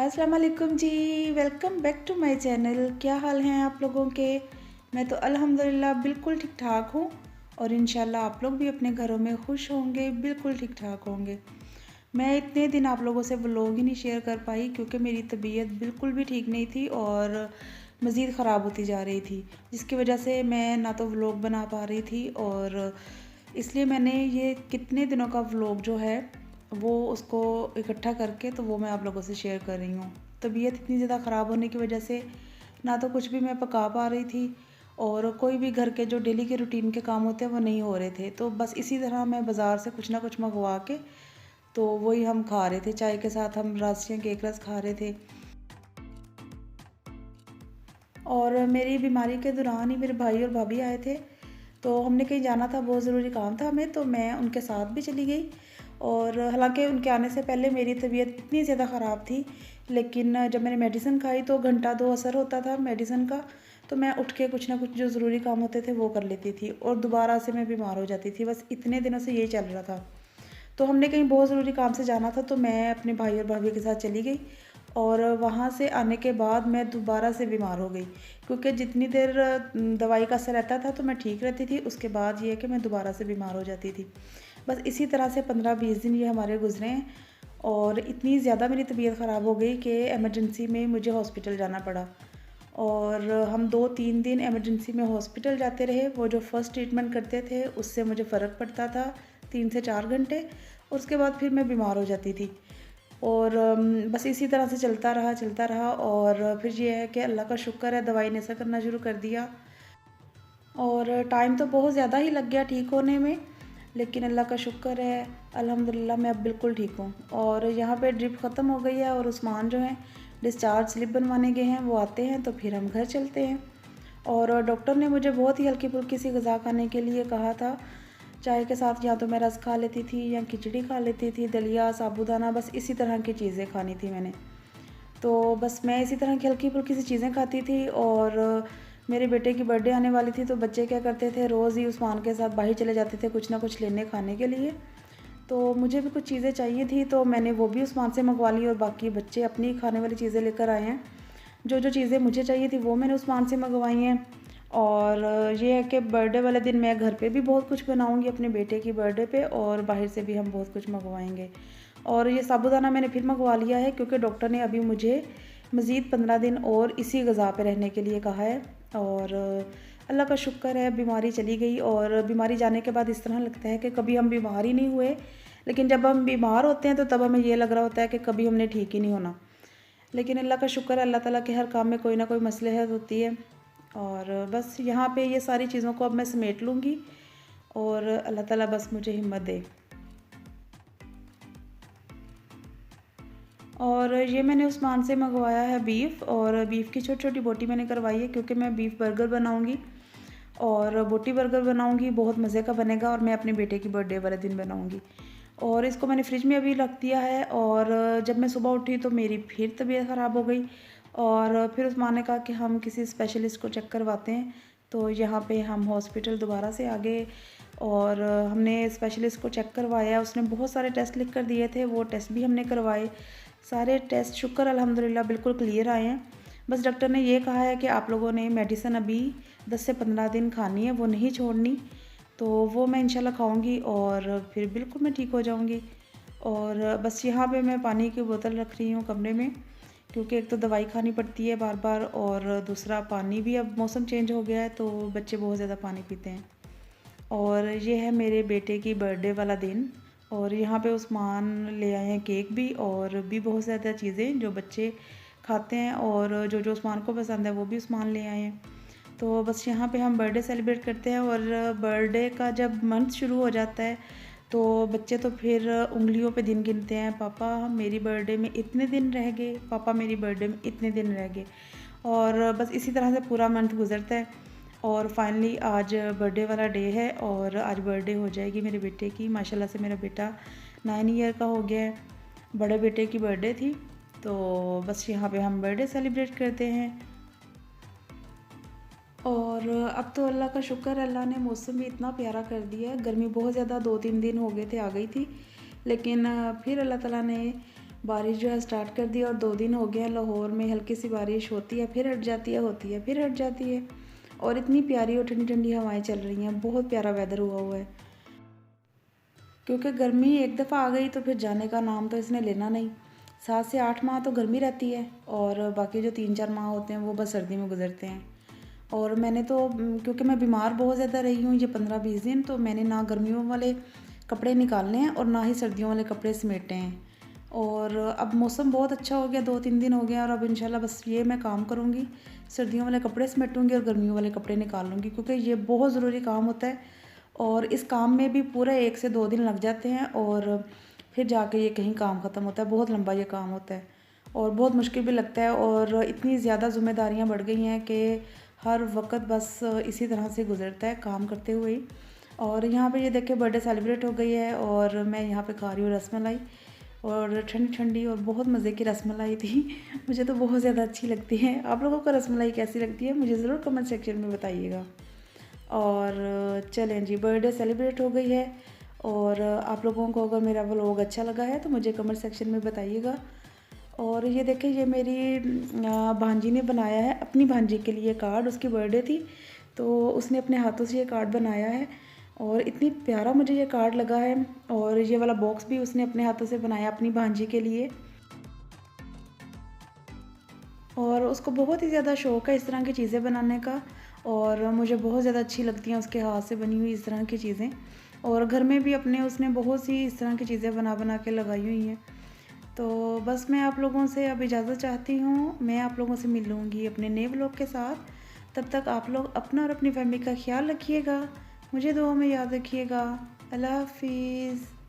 अस्सलाम वालेकुम जी। Welcome back to my channel. क्या हाल हैं आप लोगों के? मैं तो अल्हम्दुलिल्लाह बिल्कुल ठीक ठाक हूँ और इंशाल्लाह आप लोग भी अपने घरों में खुश होंगे, बिल्कुल ठीक ठाक होंगे। मैं इतने दिन आप लोगों से व्लॉग ही नहीं शेयर कर पाई क्योंकि मेरी तबीयत बिल्कुल भी ठीक नहीं थी और मज़ीद ख़राब होती जा रही थी, जिसकी वजह से मैं ना तो व्लॉग बना पा रही थी और इसलिए मैंने ये कितने दिनों का व्लॉग जो है वो उसको इकट्ठा करके तो वो मैं आप लोगों से शेयर कर रही हूँ। तबीयत इतनी ज़्यादा ख़राब होने की वजह से ना तो कुछ भी मैं पका पा रही थी और कोई भी घर के जो डेली के रूटीन के काम होते हैं वो नहीं हो रहे थे। तो बस इसी तरह मैं बाज़ार से कुछ ना कुछ मंगवा के तो वही हम खा रहे थे। चाय के साथ हम रास्टियाँ केक रस खा रहे थे। और मेरी बीमारी के दौरान ही मेरे भाई और भाभी आए थे, तो हमने कहीं जाना था, बहुत ज़रूरी काम था हमें, तो मैं उनके साथ भी चली गई। और हालांकि उनके आने से पहले मेरी तबीयत इतनी ज़्यादा ख़राब थी, लेकिन जब मैंने मेडिसिन खाई तो घंटा दो असर होता था मेडिसिन का, तो मैं उठ के कुछ ना कुछ जो ज़रूरी काम होते थे वो कर लेती थी और दोबारा से मैं बीमार हो जाती थी। बस इतने दिनों से यही चल रहा था। तो हमने कहीं बहुत ज़रूरी काम से जाना था, तो मैं अपने भाई और भाभी के साथ चली गई और वहाँ से आने के बाद मैं दोबारा से बीमार हो गई, क्योंकि जितनी देर दवाई का असर रहता था तो मैं ठीक रहती थी, उसके बाद ये है कि मैं दोबारा से बीमार हो जाती थी। बस इसी तरह से 15-20 दिन ये हमारे गुजरे हैं और इतनी ज़्यादा मेरी तबीयत ख़राब हो गई कि इमरजेंसी में मुझे हॉस्पिटल जाना पड़ा और हम 2-3 दिन इमरजेंसी में हॉस्पिटल जाते रहे। वो जो फ़र्स्ट ट्रीटमेंट करते थे उससे मुझे फ़र्क पड़ता था 3 से 4 घंटे, और उसके बाद फिर मैं बीमार हो जाती थी। और बस इसी तरह से चलता रहा और फिर ये है कि अल्लाह का शुक्र है दवाई ने असर करना शुरू कर दिया और टाइम तो बहुत ज़्यादा ही लग गया ठीक होने में, लेकिन अल्लाह का शुक्र है अल्हम्दुलिल्लाह मैं अब बिल्कुल ठीक हूँ। और यहाँ पे ड्रिप ख़त्म हो गई है और उस्मान जो हैं डिस्चार्ज स्लिप बनवाने गए हैं, वो आते हैं तो फिर हम घर चलते हैं। और डॉक्टर ने मुझे बहुत ही हल्की फुल्की सी गज़ा खाने के लिए कहा था। चाय के साथ या तो मैं रस खा लेती थी या खिचड़ी खा लेती थी, दलिया, साबूदाना, बस इसी तरह की चीज़ें खानी थी मैंने। तो बस मैं इसी तरह की हल्की-फुल्की सी चीज़ें खाती थी। और मेरे बेटे की बर्थडे आने वाली थी, तो बच्चे क्या करते थे, रोज़ ही उस्मान के साथ बाहर चले जाते थे कुछ ना कुछ लेने खाने के लिए। तो मुझे भी कुछ चीज़ें चाहिए थी, तो मैंने वो भी उस्मान से मंगवा ली और बाकी बच्चे अपनी खाने वाली चीज़ें लेकर आए हैं। जो चीज़ें मुझे चाहिए थी वो मैंने उस्मान से मंगवाई हैं। और ये है कि बर्थडे वाले दिन मैं घर पे भी बहुत कुछ बनाऊँगी अपने बेटे की बर्थडे पे, और बाहर से भी हम बहुत कुछ मंगवाएँगे। और ये साबूदाना मैंने फिर मंगवा लिया है क्योंकि डॉक्टर ने अभी मुझे मज़ीद 15 दिन और इसी ग़िज़ा पे रहने के लिए कहा है। और अल्लाह का शुक्र है बीमारी चली गई। और बीमारी जाने के बाद इस तरह लगता है कि कभी हम बीमार ही नहीं हुए, लेकिन जब हम बीमार होते हैं तो तब हमें ये लग रहा होता है कि कभी हमने ठीक ही नहीं होना। लेकिन अल्लाह का शुक्र है, अल्लाह ताला के हर काम में कोई ना कोई मसलहत होती है। और बस यहाँ पे ये सारी चीज़ों को अब मैं समेट लूँगी और अल्लाह ताला बस मुझे हिम्मत दे। और ये मैंने उस्मान से मंगवाया है बीफ़, और बीफ़ की छोटी-छोटी बोटी मैंने करवाई है क्योंकि मैं बीफ़ बर्गर बनाऊँगी और बोटी बर्गर बनाऊँगी, बहुत मज़े का बनेगा और मैं अपने बेटे की बर्थडे वाले दिन बनाऊँगी। और इसको मैंने फ्रिज में अभी रख दिया है। और जब मैं सुबह उठी तो मेरी फिर तबीयत ख़राब हो गई और फिर उस्मान ने कहा कि हम किसी स्पेशलिस्ट को चेक करवाते हैं। तो यहाँ पे हम हॉस्पिटल दोबारा से आ गए और हमने स्पेशलिस्ट को चेक करवाया। उसने बहुत सारे टेस्ट लिख कर दिए थे, वो टेस्ट भी हमने करवाए। सारे टेस्ट शुक्र अल्हम्दुलिल्लाह बिल्कुल क्लियर आए हैं। बस डॉक्टर ने ये कहा है कि आप लोगों ने मेडिसिन अभी 10 से 15 दिन खानी है, वो नहीं छोड़नी। तो वो मैं इंशाल्लाह खाऊंगी और फिर बिल्कुल मैं ठीक हो जाऊंगी। और बस यहाँ पे मैं पानी की बोतल रख रही हूँ कमरे में, क्योंकि एक तो दवाई खानी पड़ती है बार बार और दूसरा पानी भी, अब मौसम चेंज हो गया है तो बच्चे बहुत ज़्यादा पानी पीते हैं। और ये है मेरे बेटे की बर्थडे वाला दिन। और यहाँ पे उस्मान ले आए हैं केक भी और भी बहुत ज़्यादा चीज़ें जो बच्चे खाते हैं, और जो उस्मान को पसंद है वो भी उस्मान ले आए हैं। तो बस यहाँ पे हम बर्थडे सेलिब्रेट करते हैं। और बर्थडे का जब मंथ शुरू हो जाता है तो बच्चे तो फिर उंगलियों पे दिन गिनते हैं, पापा मेरी बर्थडे में इतने दिन रह गए, पापा मेरी बर्थडे में इतने दिन रह गए। और बस इसी तरह से पूरा मंथ गुजरता है। और फाइनली आज बर्थडे वाला डे है और आज बर्थडे हो जाएगी मेरे बेटे की। माशाल्लाह से मेरा बेटा 9 ईयर का हो गया है। बड़े बेटे की बर्थडे थी, तो बस यहाँ पे हम बर्थडे सेलिब्रेट करते हैं। और अब तो अल्लाह का शुक्र है, अल्लाह ने मौसम भी इतना प्यारा कर दिया है। गर्मी बहुत ज़्यादा 2-3 दिन हो गए थे आ गई थी, लेकिन फिर अल्लाह ताला ने बारिश जो है स्टार्ट कर दी और 2 दिन हो गए हैं लाहौर में हल्की सी बारिश होती है, फिर हट जाती है, होती है, फिर हट जाती है। और इतनी प्यारी और ठंडी-ठंडी हवाएँ चल रही हैं, बहुत प्यारा वेदर हुआ हुआ है। क्योंकि गर्मी एक दफ़ा आ गई तो फिर जाने का नाम तो इसने लेना नहीं। 7 से 8 माह तो गर्मी रहती है और बाकी जो 3-4 माह होते हैं वो बस सर्दी में गुज़रते हैं। और मैंने तो क्योंकि मैं बीमार बहुत ज़्यादा रही हूँ ये 15-20 दिन, तो मैंने ना गर्मियों वाले कपड़े निकालने हैं और ना ही सर्दियों वाले कपड़े समेटने हैं। और अब मौसम बहुत अच्छा हो गया, 2-3 दिन हो गया और अब इंशाल्लाह बस ये मैं काम करूँगी, सर्दियों वाले कपड़े समेटूँगी और गर्मियों वाले कपड़े निकाल लूँगी, क्योंकि ये बहुत ज़रूरी काम होता है। और इस काम में भी पूरे 1 से 2 दिन लग जाते हैं और फिर जाके ये कहीं काम ख़त्म होता है। बहुत लंबा ये काम होता है और बहुत मुश्किल भी लगता है और इतनी ज़्यादा ज़िम्मेदारियाँ बढ़ गई हैं कि हर वक़्त बस इसी तरह से गुज़रता है काम करते हुए ही। और यहाँ पे ये देखिए बर्थडे सेलिब्रेट हो गई है और मैं यहाँ पे खा रही हूँ रसमलाई और ठंडी-ठंडी और बहुत मज़े की रसमलाई थी। मुझे तो बहुत ज़्यादा अच्छी लगती है। आप लोगों को रसमलाई कैसी लगती है? मुझे ज़रूर कमेंट सेक्शन में बताइएगा। और चलें जी, बर्थडे सेलिब्रेट हो गई है और आप लोगों को अगर मेरा व्लॉग अच्छा लगा है तो मुझे कमेंट सेक्शन में बताइएगा। और ये देखिए ये मेरी भांजी ने बनाया है अपनी भांजी के लिए कार्ड, उसकी बर्थडे थी तो उसने अपने हाथों से ये कार्ड बनाया है और इतनी प्यारा मुझे ये कार्ड लगा है। और ये वाला बॉक्स भी उसने अपने हाथों से बनाया अपनी भांजी के लिए और उसको बहुत ही ज़्यादा शौक़ है इस तरह की चीज़ें बनाने का और मुझे बहुत ज़्यादा अच्छी लगती हैं उसके हाथ से बनी हुई इस तरह की चीज़ें। और घर में भी अपने उसने बहुत सी इस तरह की चीज़ें बना बना के लगाई हुई हैं। तो बस मैं आप लोगों से अब इजाज़त चाहती हूँ, मैं आप लोगों से मिलूँगी अपने नए व्लॉग के साथ। तब तक आप लोग अपना और अपनी फैमिली का ख्याल रखिएगा, मुझे दुआ में याद रखिएगा। अल्लाह हाफ़िज़।